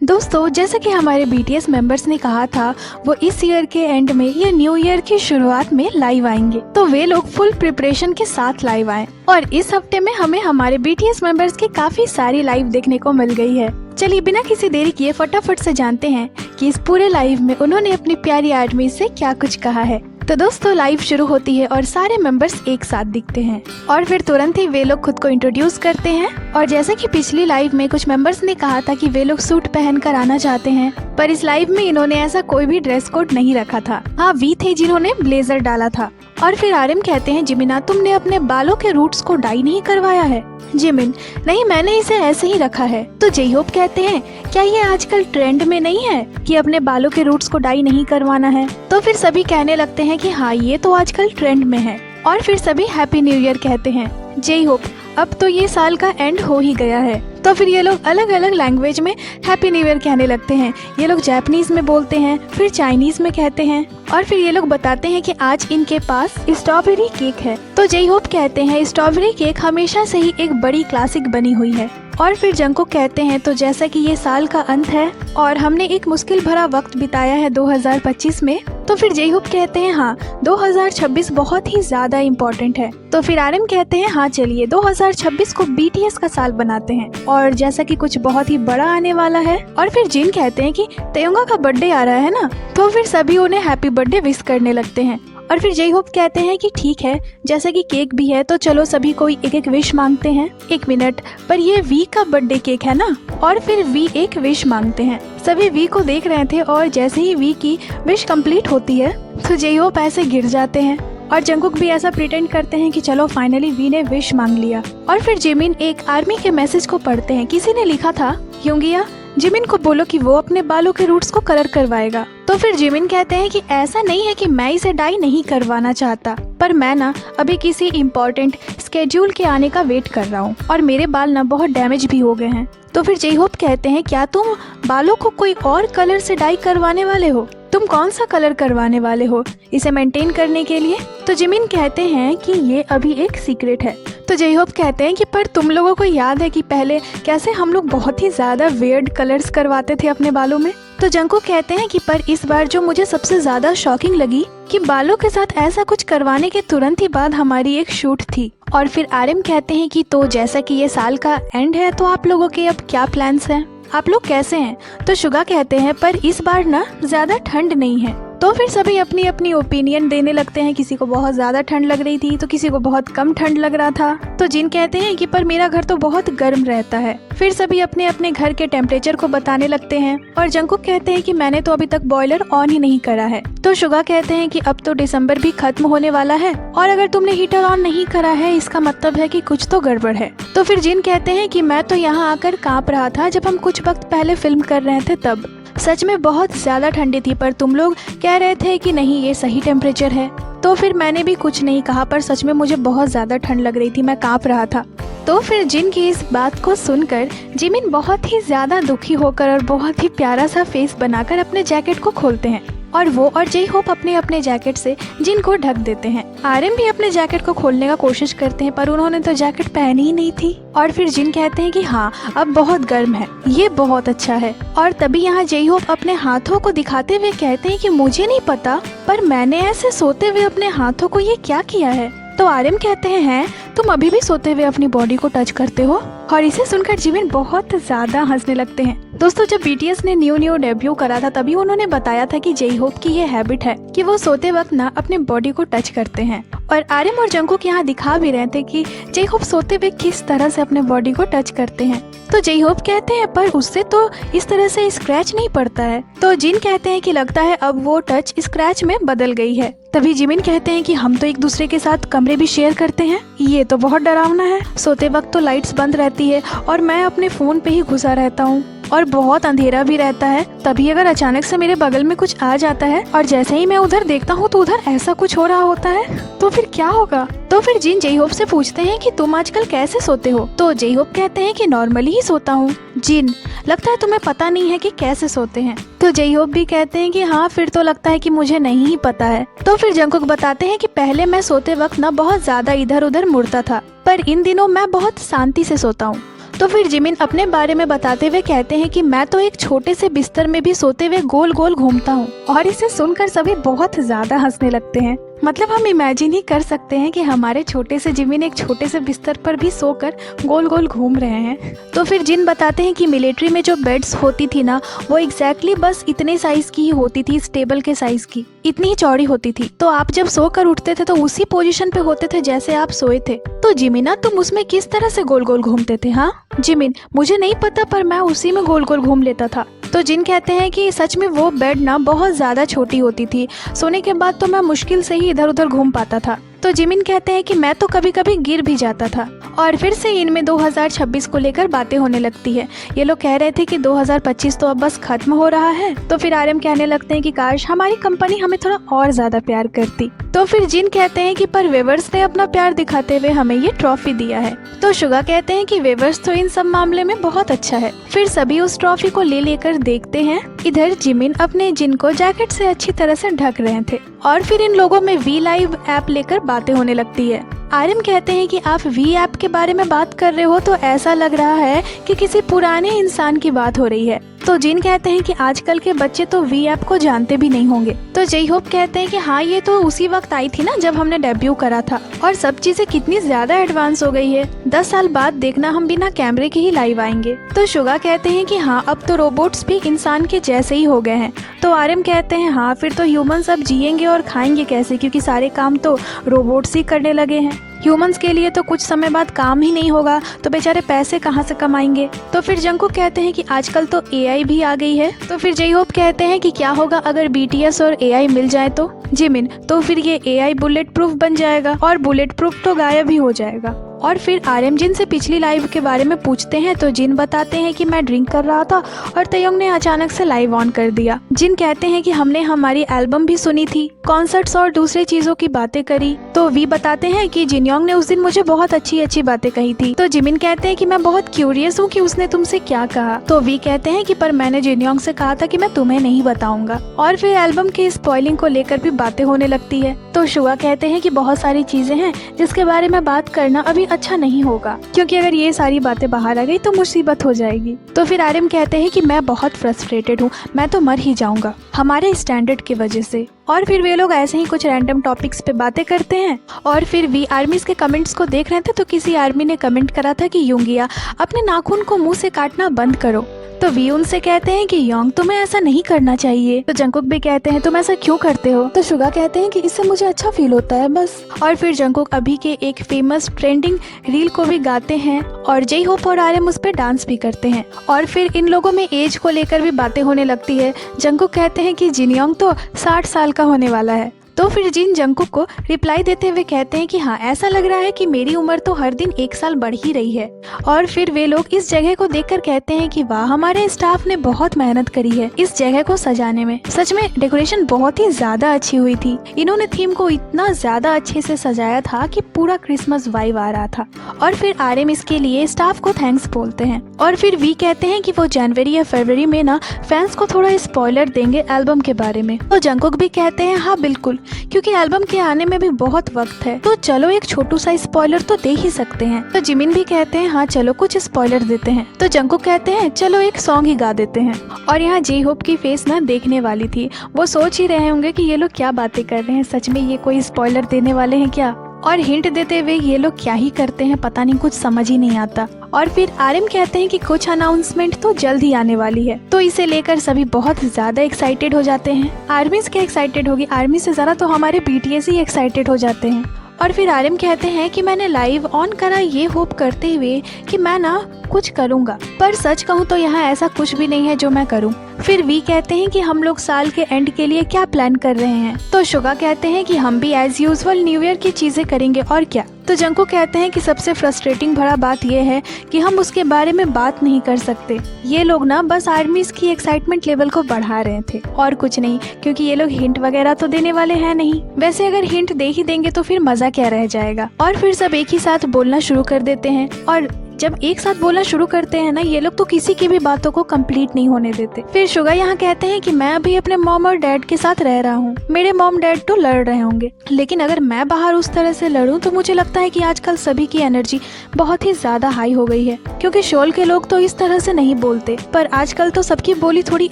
दोस्तों, जैसा कि हमारे बीटीएस मेंबर्स ने कहा था, वो इस ईयर के एंड में या न्यू ईयर की शुरुआत में लाइव आएंगे, तो वे लोग फुल प्रिपरेशन के साथ लाइव आए और इस हफ्ते में हमें हमारे बीटीएस मेंबर्स की काफी सारी लाइव देखने को मिल गई है। चलिए बिना किसी देरी किए फटाफट से जानते हैं कि इस पूरे लाइव में उन्होंने अपनी प्यारी आर्मी से क्या कुछ कहा है। तो दोस्तों, लाइव शुरू होती है और सारे मेंबर्स एक साथ दिखते हैं और फिर तुरंत ही वे लोग खुद को इंट्रोड्यूस करते हैं। और जैसे कि पिछली लाइव में कुछ मेंबर्स ने कहा था कि वे लोग सूट पहनकर आना चाहते हैं, पर इस लाइव में इन्होंने ऐसा कोई भी ड्रेस कोड नहीं रखा था। हाँ, वी थे जिन्होंने ब्लेजर डाला था। और फिर आर्यन कहते हैं, जिमिना तुमने अपने बालों के रूट्स को डाई नहीं करवाया है? जिमिन, नहीं, मैंने इसे ऐसे ही रखा है। तो जेहोप कहते हैं, क्या ये आजकल ट्रेंड में नहीं है कि अपने बालों के रूट्स को डाई नहीं करवाना है? तो फिर सभी कहने लगते हैं कि हाँ, ये तो आजकल ट्रेंड में है। और फिर सभी हैप्पी न्यू ईयर कहते हैं। जेहोप, अब तो ये साल का एंड हो ही गया है। तो फिर ये लोग अलग अलग लैंग्वेज में हैप्पी न्यू ईयर कहने लगते हैं। ये लोग जापानीज में बोलते हैं, फिर चाइनीज में कहते हैं और फिर ये लोग बताते हैं कि आज इनके पास स्ट्रॉबेरी केक है। तो जेहोप कहते हैं, स्ट्रॉबेरी केक हमेशा से ही एक बड़ी क्लासिक बनी हुई है। और फिर जंगकुक कहते हैं, तो जैसा कि ये साल का अंत है और हमने एक मुश्किल भरा वक्त बिताया है 2025 में, तो फिर जेहोप कहते हैं, हाँ, 2026 बहुत ही ज्यादा इम्पोर्टेंट है। तो फिर आर्यन कहते हैं, हाँ चलिए 2026 को बीटीएस का साल बनाते हैं और जैसा कि कुछ बहुत ही बड़ा आने वाला है। और फिर जिन कहते हैं कि तयंगा का बर्थडे आ रहा है ना, तो फिर सभी उन्हें हैप्पी बर्थडे विश करने लगते हैं। और फिर जेहोप कहते हैं कि ठीक है, जैसा कि केक भी है तो चलो सभी कोई एक एक विश मांगते हैं। एक मिनट, पर ये वी का बर्थडे केक है ना? और फिर वी एक विश मांगते हैं। सभी वी को देख रहे थे और जैसे ही वी की विश कंप्लीट होती है तो जेहोप ऐसे गिर जाते हैं और जंगकुक भी ऐसा प्रिटेंड करते हैं कि चलो फाइनली वी ने विश मांग लिया। और फिर जिमिन एक आर्मी के मैसेज को पढ़ते हैं। किसी ने लिखा था, योंगिया, जिमिन को बोलो कि वो अपने बालों के रूट्स को कलर करवाएगा। तो फिर जिमिन कहते हैं कि ऐसा नहीं है कि मैं इसे डाई नहीं करवाना चाहता, पर मैं ना अभी किसी इम्पोर्टेंट स्केड्यूल के आने का वेट कर रहा हूँ और मेरे बाल ना बहुत डैमेज भी हो गए हैं। तो फिर जेहोप कहते हैं, क्या तुम बालों को कोई और कलर से डाई करवाने वाले हो? तुम कौन सा कलर करवाने वाले हो इसे मेंटेन करने के लिए? तो जिमिन कहते हैं कि ये अभी एक सीक्रेट है। तो जेहोप कहते हैं कि पर तुम लोगों को याद है कि पहले कैसे हम लोग बहुत ही ज्यादा वियर्ड कलर्स करवाते थे अपने बालों में? तो जंगकुक कहते हैं कि पर इस बार जो मुझे सबसे ज्यादा शॉकिंग लगी कि बालों के साथ ऐसा कुछ करवाने के तुरंत ही बाद हमारी एक शूट थी। और फिर आर्यन कहते हैं कि तो जैसा कि ये साल का एंड है तो आप लोगों के अब क्या प्लान्स हैं? आप लोग कैसे हैं? तो शुगा कहते हैं, पर इस बार ना ज्यादा ठंड नहीं है। तो फिर सभी अपनी अपनी ओपिनियन देने लगते हैं। किसी को बहुत ज्यादा ठंड लग रही थी तो किसी को बहुत कम ठंड लग रहा था। तो जिन कहते हैं कि पर मेरा घर तो बहुत गर्म रहता है। फिर सभी अपने अपने घर के टेम्परेचर को बताने लगते हैं और जंगकुक कहते हैं कि मैंने तो अभी तक बॉयलर ऑन ही नहीं करा है। तो शुगा कहते हैं कि अब तो दिसंबर भी खत्म होने वाला है और अगर तुमने हीटर ऑन नहीं करा है इसका मतलब है कि कुछ तो गड़बड़ है। तो फिर जिन कहते हैं कि मैं तो यहाँ आकर कांप रहा था जब हम कुछ वक्त पहले फिल्म कर रहे थे, तब सच में बहुत ज्यादा ठंडी थी, पर तुम लोग कह रहे थे कि नहीं ये सही टेम्परेचर है। तो फिर मैंने भी कुछ नहीं कहा, पर सच में मुझे बहुत ज्यादा ठंड लग रही थी, मैं कांप रहा था। तो फिर जिन की इस बात को सुनकर जिमिन बहुत ही ज्यादा दुखी होकर और बहुत ही प्यारा सा फेस बनाकर अपने जैकेट को खोलते हैं और वो और जेहोप अपने अपने जैकेट से जिन को ढक देते हैं। आर्यन भी अपने जैकेट को खोलने का कोशिश करते हैं, पर उन्होंने तो जैकेट पहनी ही नहीं थी। और फिर जिन कहते हैं कि हाँ, अब बहुत गर्म है, ये बहुत अच्छा है। और तभी यहाँ जेहोप अपने हाथों को दिखाते हुए कहते हैं कि मुझे नहीं पता, पर मैंने ऐसे सोते हुए अपने हाथों को ये क्या किया है? तो आर्यन कहते हैं, तुम अभी भी सोते हुए अपनी बॉडी को टच करते हो? और इसे सुनकर जिमिन बहुत ज्यादा हंसने लगते हैं। दोस्तों, जब बीटीएस ने न्यू डेब्यू करा था तभी उन्होंने बताया था कि जेहोप की ये हैबिट है कि वो सोते वक्त ना अपने बॉडी को टच करते हैं। और आर्यन और जंगकुक यहाँ दिखा भी रहे थे कि जेहोप सोते हुए किस तरह से अपने बॉडी को टच करते हैं। तो जेहोप कहते हैं, पर उससे तो इस तरह से स्क्रैच नहीं पड़ता है। तो जिन कहते हैं कि लगता है अब वो टच स्क्रैच में बदल गई है। तभी जिमिन कहते हैं कि हम तो एक दूसरे के साथ कमरे भी शेयर करते हैं, ये तो बहुत डरावना है। सोते वक्त तो लाइट्स बंद रहती है और मैं अपने फोन पे ही घुसा रहता हूँ और बहुत अंधेरा भी रहता है। तभी अगर अचानक से मेरे बगल में कुछ आ जाता है और जैसे ही मैं उधर देखता हूँ तो उधर ऐसा कुछ हो रहा होता है, तो फिर क्या होगा? तो फिर जिन जेहोप से पूछते हैं कि तुम आजकल कैसे सोते हो? तो जेहोप कहते हैं कि नॉर्मली ही सोता हूँ। जिन, लगता है तुम्हें पता नहीं है कि कैसे सोते हैं। तो जेहोप भी कहते हैं कि हाँ, फिर तो लगता है कि मुझे नहीं ही पता है। तो फिर जंगकुक बताते हैं कि पहले मैं सोते वक्त ना बहुत ज्यादा इधर उधर मुड़ता था, पर इन दिनों मैं बहुत शांति से सोता हूँ। तो फिर जिमिन अपने बारे में बताते हुए कहते हैं कि मैं तो एक छोटे से बिस्तर में भी सोते हुए गोल गोल घूमता हूँ। और इसे सुनकर सभी बहुत ज्यादा हंसने लगते हैं। मतलब हम इमेजिन ही कर सकते हैं कि हमारे छोटे से जिमिन एक छोटे से बिस्तर पर भी सोकर गोल गोल घूम रहे हैं। तो फिर जिन बताते हैं कि मिलिट्री में जो बेड्स होती थी ना, वो एग्जैक्टली बस इतने साइज की ही होती थी, इस टेबल के साइज की, इतनी ही चौड़ी होती थी। तो आप जब सोकर उठते थे तो उसी पोजीशन पे होते थे जैसे आप सोए थे। तो जिमिना, तुम उसमें किस तरह से गोल गोल घूमते थे? हाँ जिमिन, मुझे नहीं पता, पर मैं उसी में गोल गोल घूम लेता था। तो जिन कहते हैं कि सच में वो बेड ना बहुत ज्यादा छोटी होती थी, सोने के बाद तो मैं मुश्किल से ही इधर उधर घूम पाता था। तो जिमिन कहते हैं कि मैं तो कभी कभी गिर भी जाता था। और फिर से इनमें 2026 को लेकर बातें होने लगती है। ये लोग कह रहे थे कि 2025 तो अब बस खत्म हो रहा है। तो फिर आरएम कहने लगते हैं कि काश हमारी कंपनी हमें थोड़ा और ज्यादा प्यार करती। तो फिर जिन कहते हैं कि पर वेवर्स ने अपना प्यार दिखाते हुए हमें ये ट्रॉफी दिया है। तो शुगा कहते हैं कि वेवर्स तो इन सब मामले में बहुत अच्छा है। फिर सभी उस ट्रॉफी को ले लेकर देखते हैं। इधर जिमिन अपने जिन को जैकेट से अच्छी तरह से ढक रहे थे। और फिर इन लोगों में वी लाइव ऐप लेकर बातें होने लगती है। आरएम कहते हैं कि आप वी ऐप के बारे में बात कर रहे हो तो ऐसा लग रहा है कि किसी पुराने इंसान की बात हो रही है। तो जिन कहते हैं कि आजकल के बच्चे तो वी ऐप को जानते भी नहीं होंगे। तो जय होप कहते हैं कि हाँ, ये तो उसी वक्त आई थी ना जब हमने डेब्यू करा था, और सब चीजें कितनी ज्यादा एडवांस हो गई है। 10 साल बाद देखना हम बिना कैमरे के ही लाइव आएंगे। तो शुगा कहते हैं कि हाँ, अब तो रोबोट्स भी इंसान के जैसे ही हो गए हैं। तो आरएम कहते हैं हाँ, फिर तो ह्यूमंस अब जिएंगे और खाएंगे कैसे, क्योंकि सारे काम तो रोबोट्स ही करने लगे हैं। ह्यूमंस के लिए तो कुछ समय बाद काम ही नहीं होगा, तो बेचारे पैसे कहाँ से कमाएंगे। तो फिर जंगकुक कहते हैं कि आजकल तो एआई भी आ गई है। तो फिर जय होप कहते हैं कि क्या होगा अगर बीटीएस और एआई मिल जाए तो जिमिन, तो फिर ये एआई बुलेट प्रूफ बन जाएगा और बुलेट प्रूफ तो गायब ही हो जाएगा। और फिर आरएम जिन से पिछली लाइव के बारे में पूछते हैं तो जिन बताते हैं कि मैं ड्रिंक कर रहा था और तयंग ने अचानक से लाइव ऑन कर दिया। जिन कहते हैं कि हमने हमारी एल्बम भी सुनी थी, कॉन्सर्ट्स और दूसरे चीजों की बातें करी। तो वी बताते हैं कि जिनयोंग ने उस दिन मुझे बहुत अच्छी अच्छी बातें कही थी। तो जिमिन कहते हैं कि मैं बहुत क्यूरियस हूँ कि उसने तुमसे क्या कहा। तो वी कहते हैं कि पर मैंने जिनयोंग से कहा था कि मैं तुम्हें नहीं बताऊंगा। और फिर एल्बम के स्पॉइलिंग को लेकर भी बातें होने लगती है। तो शुगा कहते हैं कि बहुत सारी चीजें हैं जिसके बारे में बात करना अभी अच्छा नहीं होगा, क्योंकि अगर ये सारी बातें बाहर आ गई तो मुसीबत हो जाएगी। तो फिर आरएम कहते हैं कि मैं बहुत फ्रस्ट्रेटेड हूँ, मैं तो मर ही जाऊंगा हमारे स्टैंडर्ड की वजह से। और फिर वे लोग ऐसे ही कुछ रैंडम टॉपिक्स पे बातें करते हैं। और फिर वी आर्मीज के कमेंट्स को देख रहे थे तो किसी आर्मी ने कमेंट करा था कि युंगिया, अपने नाखून को मुंह से काटना बंद करो। तो वी उनसे कहते हैं कि योंग, तुम्हें ऐसा नहीं करना चाहिए। तो जंगकुक भी कहते हैं तुम ऐसा क्यों करते हो। तो शुगा कहते हैं कि इससे मुझे अच्छा फील होता है बस। और फिर जंगकुक अभी के एक फेमस ट्रेंडिंग रील को भी गाते हैं और जय होप और आरएम उस पर डांस भी करते हैं। और फिर इन लोगों में एज को लेकर भी बातें होने लगती है। जंगकुक कहते हैं कि जिनयोंग तो 60 साल का होने वाला है। तो फिर जिन जंगकुक को रिप्लाई देते हुए कहते हैं कि हाँ, ऐसा लग रहा है कि मेरी उम्र तो हर दिन 1 साल बढ़ ही रही है। और फिर वे लोग इस जगह को देखकर कहते हैं कि वाह, हमारे स्टाफ ने बहुत मेहनत करी है इस जगह को सजाने में। सच में डेकोरेशन बहुत ही ज्यादा अच्छी हुई थी। इन्होंने थीम को इतना ज्यादा अच्छे से सजाया था कि पूरा क्रिसमस वाइब आ रहा था। और फिर आरएम इसके लिए स्टाफ को थैंक्स बोलते हैं। और फिर वी कहते हैं कि वो जनवरी या फरवरी में ना फैंस को थोड़ा स्पॉइलर देंगे एल्बम के बारे में। तो जंगकुक भी कहते हैं हाँ बिल्कुल, क्योंकि एल्बम के आने में भी बहुत वक्त है, तो चलो एक छोटू सा स्पॉइलर तो दे ही सकते हैं। तो जिमिन भी कहते हैं हाँ चलो कुछ स्पॉइलर देते हैं। तो जंगकुक कहते हैं चलो एक सॉन्ग ही गा देते हैं। और यहाँ जे होप की फेस ना देखने वाली थी, वो सोच ही रहे होंगे कि ये लोग क्या बातें कर रहे हैं, सच में ये कोई स्पॉइलर देने वाले हैं क्या। और हिंट देते हुए ये लोग क्या ही करते हैं, पता नहीं, कुछ समझ ही नहीं आता। और फिर आरएम कहते हैं कि कुछ अनाउंसमेंट तो जल्द ही आने वाली है। तो इसे लेकर सभी बहुत ज्यादा एक्साइटेड हो जाते हैं। आर्मी क्या एक्साइटेड होगी, आर्मी से ज्यादा तो हमारे बीटीएस ही एक्साइटेड हो जाते हैं। और फिर आरएम कहते हैं कि मैंने लाइव ऑन करा ये होप करते हुए कि मैं ना कुछ करूंगा, पर सच कहूँ तो यहाँ ऐसा कुछ भी नहीं है जो मैं करूँ। फिर वी कहते हैं कि हम लोग साल के एंड के लिए क्या प्लान कर रहे हैं। तो शुगा कहते हैं कि हम भी एज यूजुअल न्यू ईयर की चीजें करेंगे और क्या। तो जंगकुक कहते हैं कि सबसे फ्रस्ट्रेटिंग भरा बात यह है कि हम उसके बारे में बात नहीं कर सकते। ये लोग ना बस आर्मीज की एक्साइटमेंट लेवल को बढ़ा रहे थे और कुछ नहीं, क्योंकि ये लोग हिंट वगैरह तो देने वाले हैं नहीं। वैसे अगर हिंट दे ही देंगे तो फिर मजा क्या रह जाएगा। और फिर सब एक ही साथ बोलना शुरू कर देते हैं और जब एक साथ बोलना शुरू करते हैं ना ये लोग तो किसी की भी बातों को कंप्लीट नहीं होने देते। फिर शुगा यहाँ कहते हैं कि मैं अभी अपने मॉम और डैड के साथ रह रहा हूँ, मेरे मॉम डैड तो लड़ रहे होंगे, लेकिन अगर मैं बाहर उस तरह से लड़ूं तो मुझे लगता है कि आजकल सभी की एनर्जी बहुत ही ज्यादा हाई हो गई है, क्योंकि शोल के लोग तो इस तरह से नहीं बोलते, पर आजकल तो सबकी बोली थोड़ी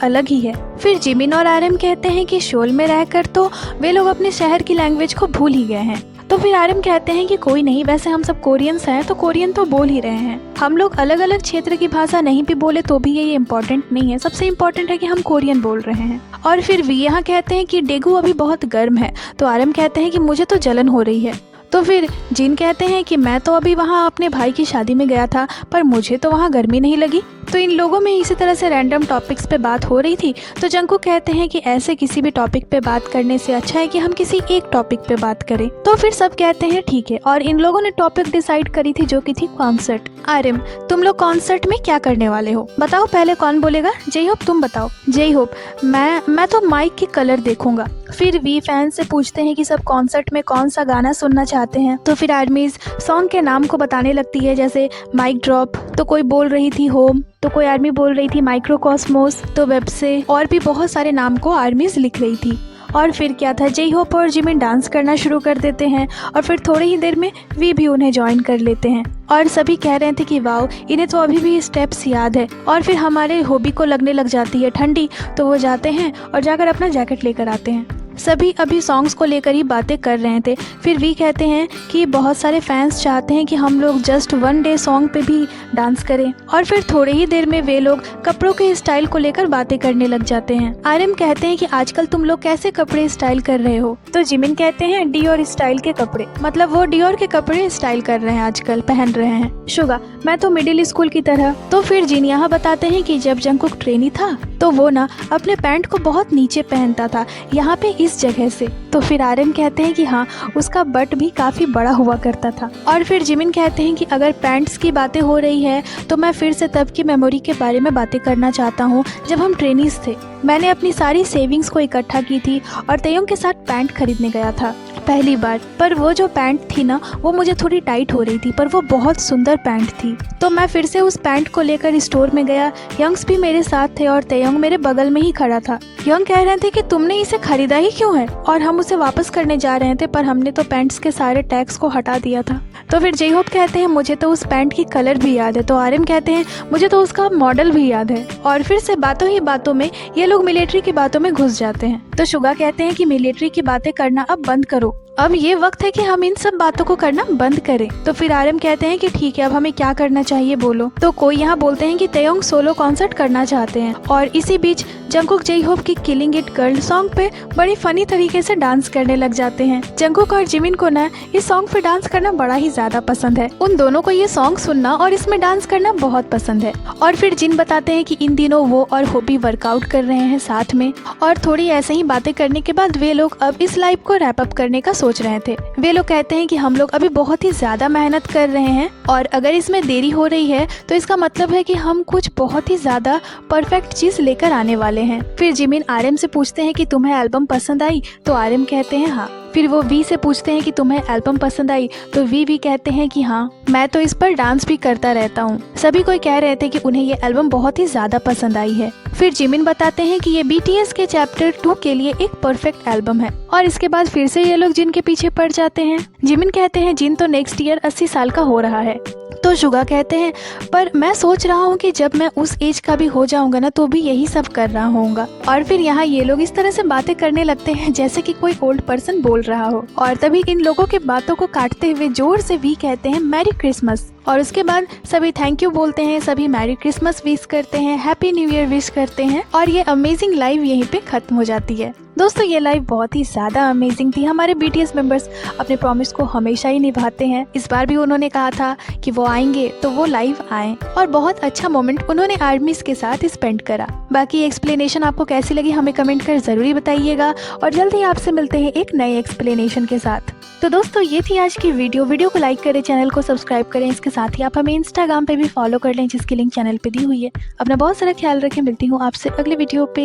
अलग ही है। फिर जिमिन और आरएम कहते हैं कि शोल में रहकर तो वे लोग अपने शहर की लैंग्वेज को भूल ही गए हैं। तो फिर आरएम कहते हैं कि कोई नहीं, वैसे हम सब कोरियंस हैं तो कोरियन तो बोल ही रहे हैं, हम लोग अलग अलग क्षेत्र की भाषा नहीं भी बोले तो भी ये इम्पोर्टेंट नहीं है, सबसे इम्पोर्टेंट है कि हम कोरियन बोल रहे हैं। और फिर वी यहाँ कहते हैं कि डेगू अभी बहुत गर्म है, तो आरएम कहते हैं कि मुझे तो जलन हो रही है। तो फिर जिन कहते हैं कि मैं तो अभी वहाँ अपने भाई की शादी में गया था पर मुझे तो वहाँ गर्मी नहीं लगी। तो इन लोगों में इसी तरह से रैंडम टॉपिक्स पे बात हो रही थी, तो जंगकुक कहते हैं कि ऐसे किसी भी टॉपिक पे बात करने से अच्छा है कि हम किसी एक टॉपिक पे बात करें। तो फिर सब कहते हैं ठीक है, और इन लोगों ने टॉपिक डिसाइड करी थी जो कि थी कॉन्सर्ट। आरएम, तुम लोग कॉन्सर्ट में क्या करने वाले हो, बताओ पहले कौन बोलेगा? जय होप तुम बताओ। जय होप, मैं तो माइक की कलर देखूंगा। फिर वी फैन से पूछते हैं कि सब कॉन्सर्ट में कौन सा गाना सुनना चाहते हैं। तो फिर आर्मीज सॉन्ग के नाम को बताने लगती है, जैसे माइक ड्रॉप, तो कोई बोल रही थी होम, तो कोई आर्मी बोल रही थी माइक्रोकॉस्मोस, तो वेब से, और भी बहुत सारे नाम को आर्मीज लिख रही थी। और फिर क्या था, जय होप और जिमिन डांस करना शुरू कर देते हैं, और फिर थोड़ी ही देर में वी भी उन्हें ज्वाइन कर लेते हैं। और सभी कह रहे थे कि वाओ, इन्हें तो अभी भी स्टेप्स याद है। और फिर हमारे हॉबी को लगने लग जाती है ठंडी, तो वो जाते हैं और जाकर अपना जैकेट लेकर आते हैं। सभी अभी सॉन्ग्स को लेकर ही बातें कर रहे थे। फिर वी कहते हैं कि बहुत सारे फैंस चाहते हैं कि हम लोग जस्ट वन डे सॉन्ग पे भी डांस करें। और फिर थोड़े ही देर में वे लोग कपड़ों के स्टाइल को लेकर बातें करने लग जाते हैं। आरएम कहते हैं कि आजकल तुम लोग कैसे कपड़े स्टाइल कर रहे हो? तो जिमिन कहते हैं डियोर स्टाइल के कपड़े, मतलब वो डियोर के कपड़े स्टाइल कर रहे हैं, आजकल पहन रहे हैं। शुगा, मैं तो मिडिल स्कूल की तरह। तो फिर जिन यहाँ बताते हैं कि जब जंगकुक ट्रेनी था तो वो ना अपने पैंट को बहुत नीचे पहनता था, यहाँ पे इस जगह से। तो फिर आरएम कहते हैं कि हाँ, उसका बट भी काफी बड़ा हुआ करता था। और फिर जिमिन कहते हैं कि अगर पैंट्स की बातें हो रही है तो मैं फिर से तब की मेमोरी के बारे में बातें करना चाहता हूँ जब हम ट्रेनीज थे। मैंने अपनी सारी सेविंग्स को इकट्ठा की थी और तेयोंग के साथ पैंट खरीदने गया था पहली बार। पर वो जो पैंट थी ना, वो मुझे थोड़ी टाइट हो रही थी, पर वो बहुत सुंदर पैंट थी। तो मैं फिर से उस पैंट को लेकर स्टोर में गया। यंग्स भी मेरे साथ थे और तेयोंग मेरे बगल में ही खड़ा था। यंग कह रहे थे कि तुमने इसे खरीदा ही क्यों है, और हम उसे वापस करने जा रहे थे, पर हमने तो पैंट्स के सारे टैग्स को हटा दिया था। तो फिर जय होप कहते हैं मुझे तो उस पैंट की कलर भी याद है। तो आरएम कहते हैं मुझे तो उसका मॉडल भी याद है। और फिर से बातों ही बातों में ये लोग मिलिट्री की बातों में घुस जाते हैं। तो शुगा कहते हैं कि मिलिट्री की बातें करना अब बंद करो, अब ये वक्त है कि हम इन सब बातों को करना बंद करें। तो फिर आरएम कहते हैं कि ठीक है, अब हमें क्या करना चाहिए बोलो। तो कोई यहाँ बोलते हैं कि तेयोंग सोलो कॉन्सर्ट करना चाहते हैं। और इसी बीच जंगकुक जय होप की किलिंग इट गर्ल सॉन्ग पे बड़ी फनी तरीके से डांस करने लग जाते हैं। जंगकुक और जिमिन को ना इस सॉन्ग पे डांस करना बड़ा ही ज्यादा पसंद है। उन दोनों को ये सॉन्ग सुनना और इसमें डांस करना बहुत पसंद है। और फिर जिन बताते हैं कि इन दिनों वो और होबी वर्कआउट कर रहे हैं साथ में। और थोड़ी ऐसे ही बातें करने के बाद वे लोग अब इस लाइव को रैप अप करने का सोच रहे थे। वे लोग कहते हैं कि हम लोग अभी बहुत ही ज्यादा मेहनत कर रहे हैं, और अगर इसमें देरी हो रही है तो इसका मतलब है कि हम कुछ बहुत ही ज्यादा परफेक्ट चीज लेकर आने वाले हैं। फिर जिमिन आरएम से पूछते हैं कि तुम्हें एल्बम पसंद आई? तो आरएम कहते हैं हाँ। फिर वो वी से पूछते हैं कि तुम्हें एल्बम पसंद आई? तो वी भी कहते हैं कि हाँ, मैं तो इस पर डांस भी करता रहता हूँ। सभी कोई कह रहे थे कि उन्हें ये एल्बम बहुत ही ज्यादा पसंद आई है। फिर जिमिन बताते हैं कि ये बीटीएस के चैप्टर 2 के लिए एक परफेक्ट एल्बम है। और इसके बाद फिर से ये लोग जिन के पीछे पड़ जाते हैं। जिमिन कहते हैं जिन तो नेक्स्ट ईयर 80 साल का हो रहा है। तो शुगा कहते हैं पर मैं सोच रहा हूँ कि जब मैं उस एज का भी हो जाऊंगा ना तो भी यही सब कर रहा होऊंगा। और फिर यहाँ ये लोग इस तरह से बातें करने लगते हैं जैसे कि कोई ओल्ड पर्सन बोल रहा हो। और तभी इन लोगों के बातों को काटते हुए जोर से वी कहते हैं मैरी क्रिसमस। और उसके बाद सभी थैंक यू बोलते हैं, सभी मैरी क्रिसमस विश करते हैं, हैप्पी न्यू ईयर विश करते हैं। और ये अमेजिंग लाइव यहीं पे खत्म हो जाती है। दोस्तों ये लाइव बहुत ही ज्यादा अमेजिंग थी। हमारे बीटीएस मेंबर्स अपने प्रॉमिस को हमेशा ही निभाते हैं। इस बार भी उन्होंने कहा था कि वो आएंगे तो वो लाइव आए, और बहुत अच्छा मोमेंट उन्होंने आर्मीज के साथ स्पेंड करा। बाकी एक्सप्लेनेशन आपको कैसी लगी हमें कमेंट कर जरूरी बताइएगा, और जल्दी आपसे मिलते हैं एक नए एक्सप्लेनेशन के साथ। तो दोस्तों ये थी आज की वीडियो को लाइक करें, चैनल को सब्सक्राइब करें। इसके साथ ही आप हमें इंस्टाग्राम पे भी फॉलो कर लें जिसकी लिंक चैनल पे दी हुई है। अपना बहुत सारा ख्याल रखें, मिलती हूँ आपसे अगले वीडियो पे।